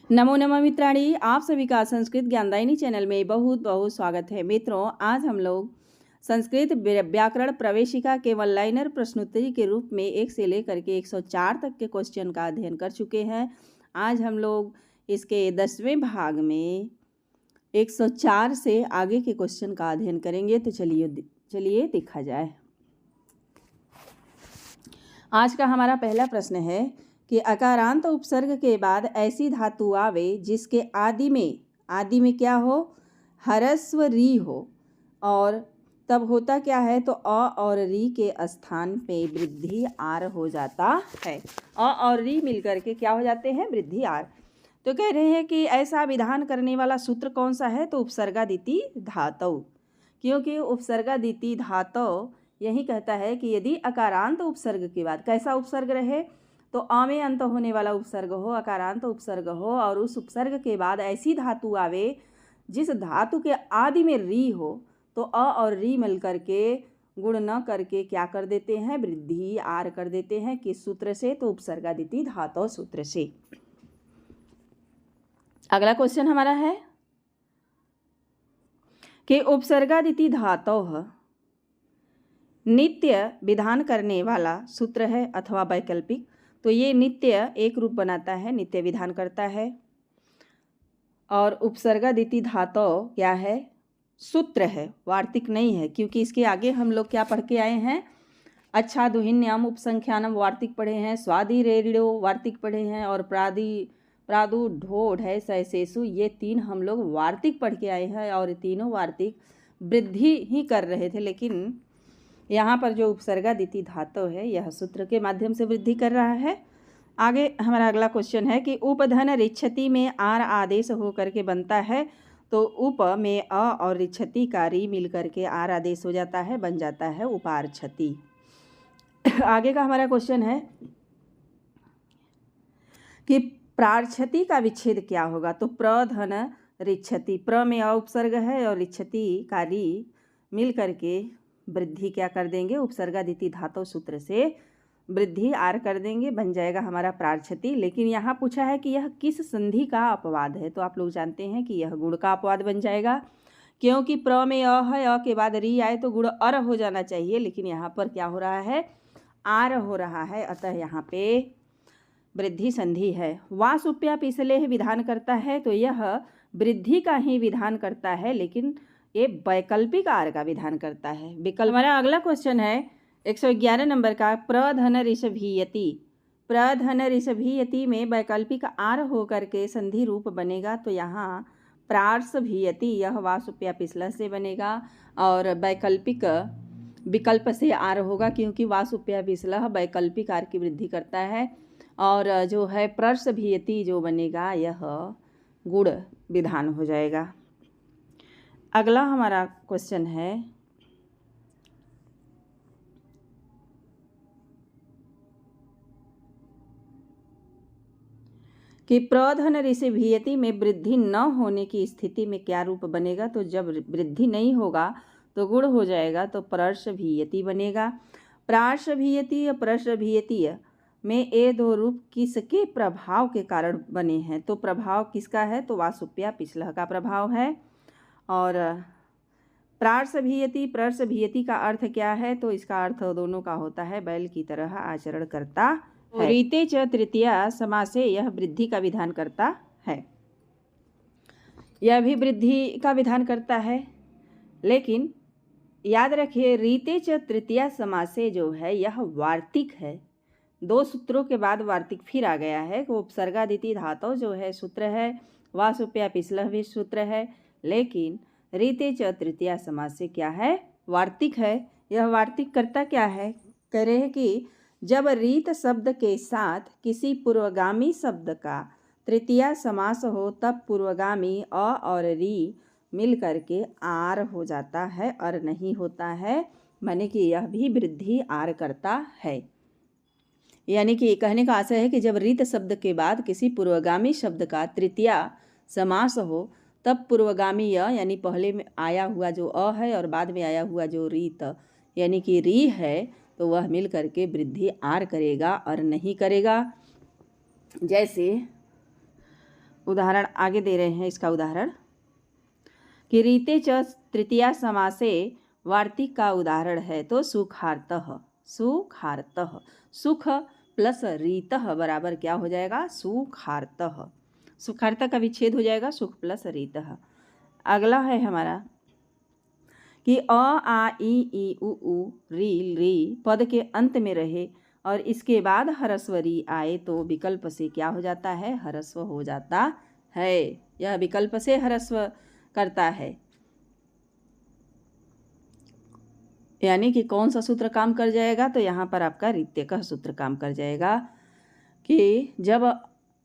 नमो नमः मित्राणी, आप सभी का संस्कृत ज्ञानदायिनी चैनल में बहुत बहुत स्वागत है। मित्रों, आज हम लोग संस्कृत व्याकरण प्रवेशिका के वन लाइनर प्रश्नोत्तरी के रूप में 1 से लेकर के 104 तक के क्वेश्चन का अध्ययन कर चुके हैं। आज हम लोग इसके 10वें भाग में 104 से आगे के क्वेश्चन का अध्ययन करेंगे। तो चलिए देखा जाए। आज का हमारा पहला प्रश्न है कि अकारांत उपसर्ग के बाद ऐसी धातु आवे जिसके आदि में क्या हो, ह्रस्व री हो, और तब होता क्या है, तो अ और री के स्थान पे वृद्धि आर हो जाता है। अ और री मिलकर के क्या हो जाते हैं, वृद्धि आर। तो कह रहे हैं कि ऐसा विधान करने वाला सूत्र कौन सा है, तो उपसर्गादिति धातु, क्योंकि उपसर्गादिति धातु यही कहता है कि यदि अकारांत उपसर्ग के बाद कैसा उपसर्ग रहे, तो अ में अंत होने वाला उपसर्ग हो, अकारांत उपसर्ग हो, और उस उपसर्ग के बाद ऐसी धातु आवे जिस धातु के आदि में री हो, तो अ और री मिल करके गुण न करके क्या कर देते हैं, वृद्धि आर कर देते हैं। किस सूत्र से, तो उपसर्गादिति धातु सूत्र से। अगला क्वेश्चन हमारा है कि उपसर्गादिति धातु नित्य विधान करने वाला सूत्र है अथवा वैकल्पिक। तो ये नित्य एक रूप बनाता है, नित्य विधान करता है। और उपसर्गादिति धातु क्या है, सूत्र है, वार्तिक नहीं है, क्योंकि इसके आगे हम लोग क्या पढ़ के आए हैं, अच्छा दुहिन्याम उपसंख्यानम वार्तिक पढ़े हैं, स्वादि रेडियो वार्तिक पढ़े हैं, और प्रादु ढोढ़ है सैसेसु, ये 3 हम लोग वार्तिक पढ़ के आए हैं। और तीनों वार्तिक वृद्धि ही कर रहे थे, लेकिन यहाँ पर जो उपसर्गादिति धातु है यह सूत्र के माध्यम से वृद्धि कर रहा है। आगे हमारा अगला क्वेश्चन है कि उपधन रिच्छति में आर आदेश हो करके बनता है, तो उप में अ और रिच्छति का री मिल करके आर आदेश हो जाता है, बन जाता है उपार छति। आगे का हमारा क्वेश्चन है कि प्रार्छति का विच्छेद क्या होगा, तो प्रधन रिच्छति, प्र में अ उपसर्ग है और रिच्छति का री मिल करके वृद्धि क्या कर देंगे, उपसर्गादिति धातु सूत्र से वृद्धि आर कर देंगे, बन जाएगा हमारा प्रार्छति। लेकिन यहाँ पूछा है कि यह किस संधि का अपवाद है, तो आप लोग जानते हैं कि यह गुण का अपवाद बन जाएगा, क्योंकि प्र में अ है, अ के बाद री आए तो गुण अर हो जाना चाहिए, लेकिन यहाँ पर क्या हो रहा है, आर हो रहा है, अतः यहाँ पे वृद्धि संधि है। वा सुप्या पिछले विधान करता है, तो यह वृद्धि का ही विधान करता है, लेकिन ये वैकल्पिक आर का विधान करता है। विकल्प। हमारा अगला क्वेश्चन है 111 नंबर का, प्रधन ऋषभीयति। प्रधन ऋषभीयति में वैकल्पिक आर हो करके संधि रूप बनेगा, तो यहाँ प्रार्षभीयति, यह वासुप्या पिछला से बनेगा, और वैकल्पिक विकल्प से आर होगा, क्योंकि वासुप्या पिछला वैकल्पिक आर की वृद्धि करता है। और जो है प्रर्षभीयति जो बनेगा यह गुण विधान हो जाएगा। अगला हमारा क्वेश्चन है कि प्रधन ऋषभीयति में वृद्धि न होने की स्थिति में क्या रूप बनेगा, तो जब वृद्धि नहीं होगा तो गुण हो जाएगा, तो प्रर्षभीयति बनेगा। प्रार्षभीयति या प्रर्षभीयति में ये 2 रूप किसके प्रभाव के कारण बने हैं, तो प्रभाव किसका है, तो वासुप्या पिछला का प्रभाव है। और प्रर्षभीयति का अर्थ क्या है, तो इसका अर्थ दोनों का होता है, बैल की तरह आचरण करता है। रीते च तृतीया समास से यह वृद्धि का विधान करता है, यह भी वृद्धि का विधान करता है। लेकिन याद रखिए, रीते च तृतीया समास से जो है यह वार्तिक है, 2 सूत्रों के बाद वार्तिक फिर आ गया है। वो उपसर्गादिति धातु जो है सूत्र है, वासुप्या पिछला भी सूत्र है, लेकिन रीते च तृतीया समास से क्या है, वार्तिक है। यह वार्तिक करता क्या है, कह रहे हैं कि जब रीत शब्द के साथ किसी पूर्वगामी शब्द का तृतीया समास हो, तब पूर्वगामी अ और री मिल करके आर हो जाता है, और नहीं होता है, माने कि यह भी वृद्धि आर करता है। यानी कि कहने का आशय है कि जब रीत शब्द के बाद किसी पूर्वगामी शब्द का तृतीया समास हो, तब पूर्वगामी य यानी पहले में आया हुआ जो अ है और बाद में आया हुआ जो रीत यानी कि री है, तो वह मिल करके वृद्धि आर करेगा और नहीं करेगा। जैसे उदाहरण आगे दे रहे हैं। इसका उदाहरण कि रीते च तृतीया समासे वार्तिक का उदाहरण है तो सुखार्तः। सुखार्तः, सुख प्लस रीतः बराबर क्या हो जाएगा? सुखार्तः। सुखार्तः का विच्छेद हो जाएगा सुख प्लस रीतः। अगला है हमारा कि अ आ ई उ री री पद के अंत में रहे और इसके बाद ह्रस्व री आए तो विकल्प से क्या हो जाता है? ह्रस्व हो जाता है। यह विकल्प से ह्रस्व करता है। यानी कि कौन सा सूत्र काम कर जाएगा? तो यहाँ पर आपका रीत्य का सूत्र काम कर जाएगा कि जब अ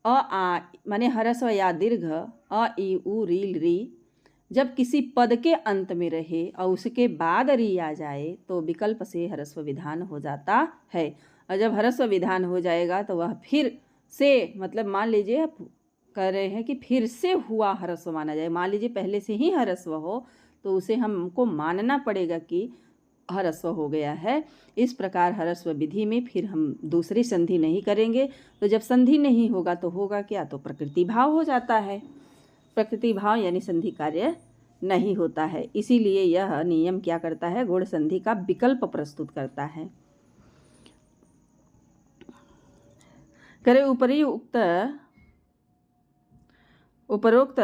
आ माने ह्रस्व या दीर्घ अ ई उ री जब किसी पद के अंत में रहे और उसके बाद री आ जाए तो विकल्प से ह्रस्व विधान हो जाता है। और जब ह्रस्व विधान हो जाएगा तो वह फिर से मतलब मान लीजिए कह रहे हैं कि फिर से हुआ ह्रस्व माना जाए। मान लीजिए पहले से ही ह्रस्व हो तो उसे हमको मानना पड़ेगा कि ह्रस्व हो गया है। इस प्रकार ह्रस्व विधि में फिर हम दूसरी संधि नहीं करेंगे। तो जब संधि नहीं होगा तो होगा क्या? तो प्रकृति भाव हो जाता है। प्रकृति भाव यानी संधि कार्य नहीं होता है। इसीलिए यह नियम क्या करता है? गुण संधि का विकल्प प्रस्तुत करता है। करे उपरोक्त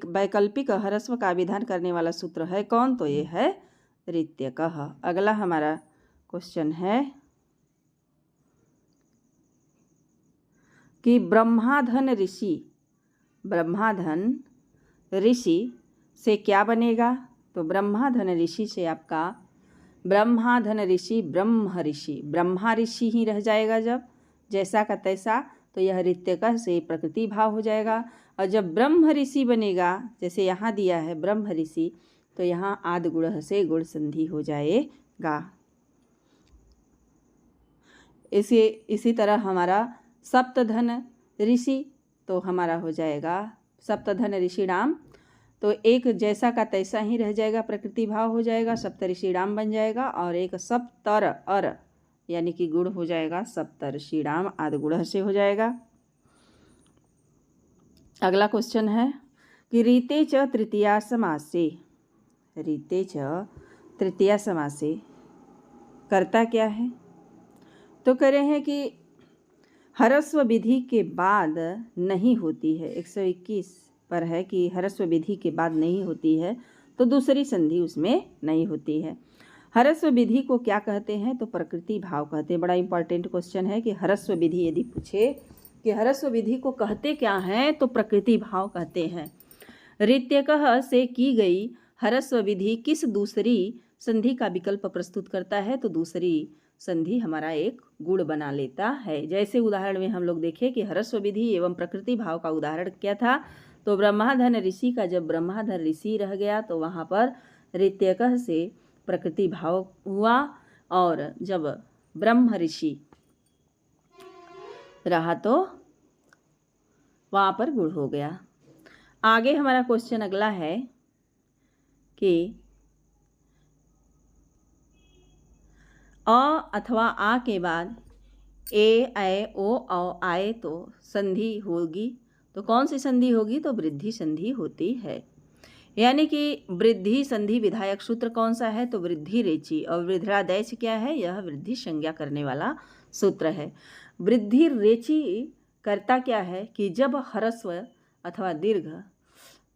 वैकल्पिक ह्रस्व का विधान करने वाला सूत्र है कौन? तो ये है रीत्यकः। अगला हमारा क्वेश्चन है कि ब्रह्माधन ऋषि से क्या बनेगा? तो ब्रह्माधन ऋषि से आपका ब्रह्माधन ऋषि ब्रह्मा ऋषि ही रह जाएगा। जब जैसा का तैसा तो यह रीत्यकः से प्रकृति भाव हो जाएगा। और जब ब्रह्म ऋषि बनेगा जैसे यहाँ दिया है ब्रह्म ऋषि तो यहाँ आदि गुण से गुण संधि हो जाएगा। इसी तरह हमारा सप्तधन ऋषि तो हमारा हो जाएगा सप्तधन ऋषिणाम। तो एक जैसा का तैसा ही रह जाएगा, प्रकृति भाव हो जाएगा, सप्तऋषिणाम बन जाएगा। और एक सप्तर अर यानी कि गुण हो जाएगा सप्तऋषिणाम आदि गुण से हो जाएगा। अगला क्वेश्चन है कि रीते च तृतीया समासे करता क्या है? तो कह रहे हैं कि ह्रस्व विधि के बाद नहीं होती है। 121 पर है कि ह्रस्व विधि के बाद नहीं होती है तो दूसरी संधि उसमें नहीं होती है। ह्रस्व विधि को क्या कहते हैं? तो प्रकृति भाव कहते हैं। बड़ा इंपॉर्टेंट क्वेश्चन है कि ह्रस्व विधि यदि पूछे कि ह्रस्व विधि को कहते क्या हैं तो प्रकृति भाव कहते हैं। रीत्यकः से की गई ह्रस्व विधि किस दूसरी संधि का विकल्प प्रस्तुत करता है? तो दूसरी संधि हमारा एक गुण बना लेता है। जैसे उदाहरण में हम लोग देखें कि ह्रस्व विधि एवं प्रकृति भाव का उदाहरण क्या था? तो ब्रह्माधन ऋषि का जब ब्रह्माधन ऋषि रह गया तो वहाँ पर रीत्यकः से प्रकृति भाव हुआ और जब ब्रह्म ऋषि रहा तो वहाँ पर गुण हो गया। आगे हमारा क्वेश्चन अगला है कि अ अथवा आ के बाद ए ऐ ओ औ आए तो संधि होगी। तो कौन सी संधि होगी? तो वृद्धि संधि होती है। यानी कि वृद्धि संधि विधायक सूत्र कौन सा है? तो वृद्धि रेचि। और वृद्धादेश क्या है? यह वृद्धि संज्ञा करने वाला सूत्र है। वृद्धि रेचि करता क्या है कि जब ह्रस्व अथवा दीर्घ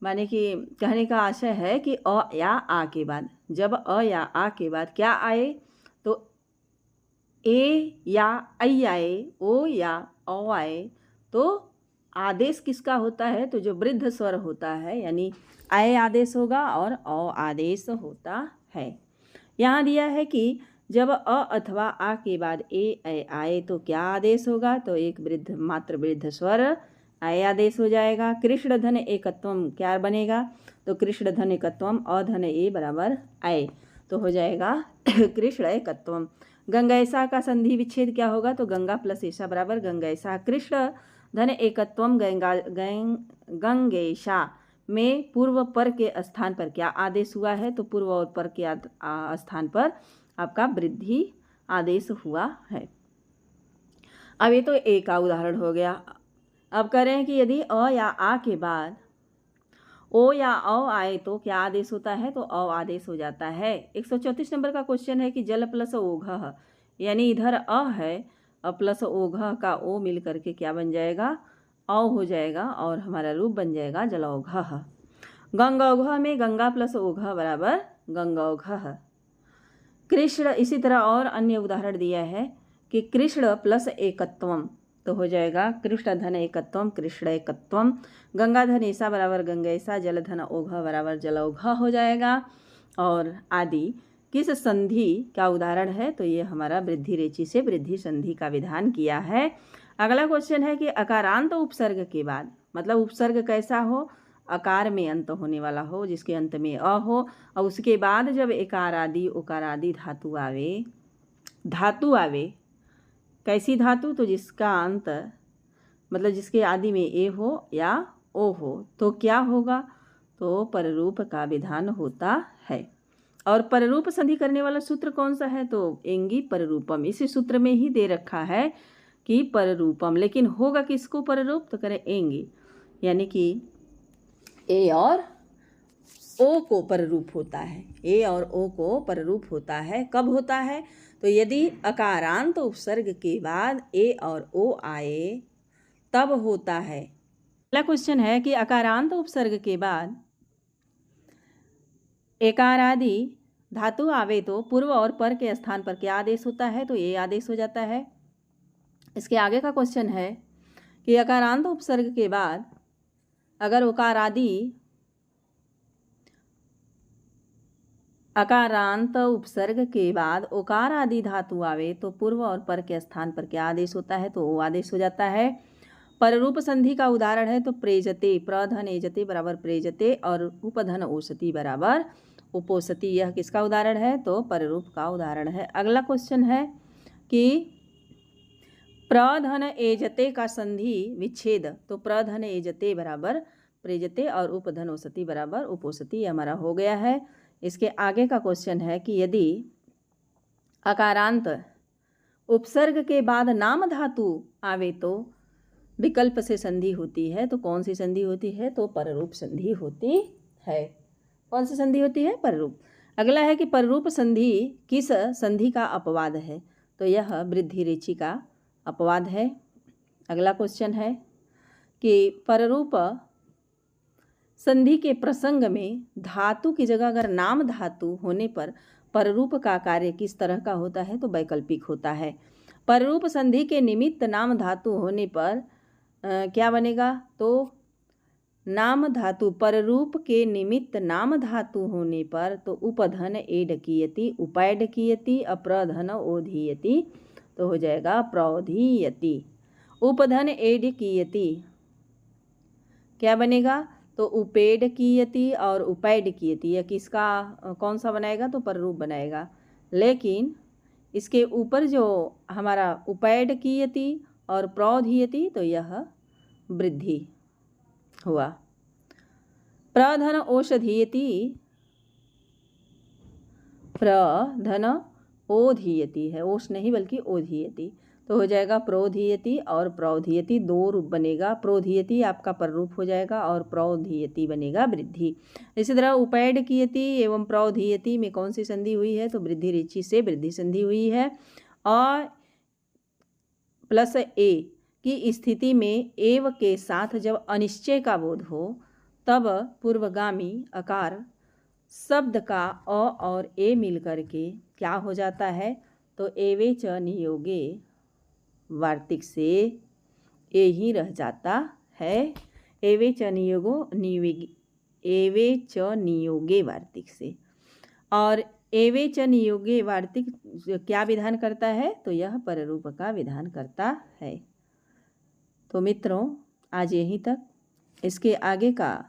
माने कि कहने का आशय है कि अ या आ के बाद जब अ या आ के बाद क्या आए तो ए या ऐ आए, ओ या औ आए तो आदेश किसका होता है? तो जो वृद्ध स्वर होता है यानी ऐ आदेश होगा और औ आदेश होता है। यहाँ दिया है कि जब अ अथवा आ के बाद ए ऐ आए तो क्या आदेश होगा? तो एक वृद्ध मात्र वृद्ध स्वर ऐ आदेश हो जाएगा। कृष्ण धन एकत्वम क्या बनेगा? तो कृष्ण धन एकत्वम अधन ए बराबर ऐ तो हो जाएगा कृष्ण एकत्वम। गंगैसा का संधि विच्छेद क्या होगा? तो गंगा प्लस ऐसा बराबर गंगैसा। कृष्ण धन एकत्वम गंगेशा में पूर्व पर के स्थान पर क्या आदेश हुआ है? तो पूर्व और पर के स्थान पर आपका वृद्धि आदेश हुआ है। अब ये तो एक का उदाहरण हो गया। अब कह रहे हैं कि यदि अ या आ के बाद ओ या औ आए तो क्या आदेश होता है, तो औ आदेश हो जाता है। 134 नंबर का क्वेश्चन है कि जल प्लस ओघ, यानी इधर अ है और प्लस ओघ का ओ मिल करके क्या बन जाएगा, औ हो जाएगा और हमारा रूप बन जाएगा जलौघ। गंगौघ में गंगा प्लस ओघ बराबर गंगौघ। कृष्ण, इसी तरह और अन्य उदाहरण दिया है कि कृष्ण प्लस एकत्वम तो हो जाएगा कृष्ण धन एकत्वम कृष्ण एकत्वम। गंगा धन ऐसा बराबर गंगैसा, जल धन ओघ बराबर जलौघ हो जाएगा। और आदि किस संधि का उदाहरण है, तो ये हमारा वृद्धि रेचि से वृद्धि संधि का विधान किया है। अगला क्वेश्चन है कि अकारांत उपसर्ग के बाद, मतलब उपसर्ग कैसा हो, आकार में अंत होने वाला हो, जिसके अंत में अ हो, और उसके बाद जब एकार आदि उकार आदि धातु आवे, कैसी धातु, तो जिसका अंत मतलब जिसके आदि में ए हो या ओ हो, तो क्या होगा, तो पररूप का विधान होता है। और पररूप संधि करने वाला सूत्र कौन सा है, तो एंगी पररूपम। इसी सूत्र में ही दे रखा है कि पररूपम, लेकिन होगा किसको पररूप, तो करें एंगी, यानी कि ए और ओ को पररूप होता है। ए और ओ को पररूप होता है। कब होता है, तो यदि अकारांत उपसर्ग के बाद ए और ओ आए तब होता है। अगला क्वेश्चन है कि अकारांत उपसर्ग के बाद एकार आदि धातु आवे तो पूर्व और पर के स्थान पर क्या आदेश होता है, तो ए आदेश हो जाता है। इसके आगे का क्वेश्चन है कि अकारांत उपसर्ग के बाद अगर अकारांत उपसर्ग के बाद ओकार आदि धातु आवे तो पूर्व और पर के स्थान पर क्या आदेश होता है, तो ओ आदेश हो जाता है। पररूप संधि का उदाहरण है तो प्रेजते, प्रधन एजते बराबर प्रेजते और उपधन ओसति बराबर उपोसति। यह किसका उदाहरण है, तो पररूप का उदाहरण है। अगला क्वेश्चन है कि प्रधन एजते का संधि विच्छेद, तो प्रधन एजते बराबर प्रेजते और उपधन ओसति बराबर उपोसति, यह हमारा हो गया है। इसके आगे का क्वेश्चन है कि यदि अकारांत उपसर्ग के बाद नाम धातु आवे तो विकल्प से संधि होती है, तो कौन सी संधि होती है, तो पररूप संधि होती है। कौन सी संधि होती है, पररूप। अगला है कि पररूप संधि किस संधि का अपवाद है, तो यह वृद्धि रेचि का अपवाद है। अगला क्वेश्चन है कि पररूप संधि के प्रसंग में धातु की जगह अगर नाम धातु होने पर पररूप का कार्य किस तरह का होता है, तो वैकल्पिक होता है। पररूप संधि के निमित्त नाम धातु होने पर क्या बनेगा, तो नाम धातु, पररूप के निमित्त नाम धातु होने पर तो उपधन एडकीयति उपैडकीयति अप्रधन ओधीयति, तो हो जाएगा प्रौधीयति। उपधन एडकीयति क्या बनेगा, तो उपेड कीयति और उपैड कीयति, यह किसका कौन सा बनाएगा, तो पररूप बनाएगा। लेकिन इसके ऊपर जो हमारा उपैड कीयति और प्रौधीयति, तो यह वृद्धि हुआ। प्रधन औषधीयति, प्रधन ओधीयति है, ओष नहीं बल्कि ओधीयति, तो हो जाएगा प्रोधीयति और प्रौधीयति, दो रूप बनेगा। प्रोधीयति आपका पररूप हो जाएगा और प्रौधीयति बनेगा वृद्धि। इसी तरह उपैड कीयति एवं प्रौधीयति में कौन सी संधि हुई है, तो वृद्धि रेचि से वृद्धि संधि हुई है। और प्लस ए की स्थिति में एव के साथ जब अनिश्चय का बोध हो तब पूर्वगामी अकार शब्द का अ और ए मिल करके क्या हो जाता है, तो एवे च नियोगे वार्तिक से ए ही रह जाता है। एवे च नियोगे वार्तिक से। और एवे च नियोगे वार्तिक क्या विधान करता है, तो यह पररूप का विधान करता है। तो मित्रों आज यहीं तक। इसके आगे का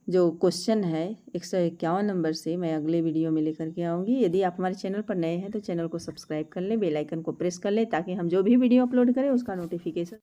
जो क्वेश्चन है 151 नंबर से मैं अगले वीडियो में लेकर के आऊँगी। यदि आप हमारे चैनल पर नए हैं तो चैनल को सब्सक्राइब कर लें, बेल आइकन को प्रेस कर लें ताकि हम जो भी वीडियो अपलोड करें उसका नोटिफिकेशन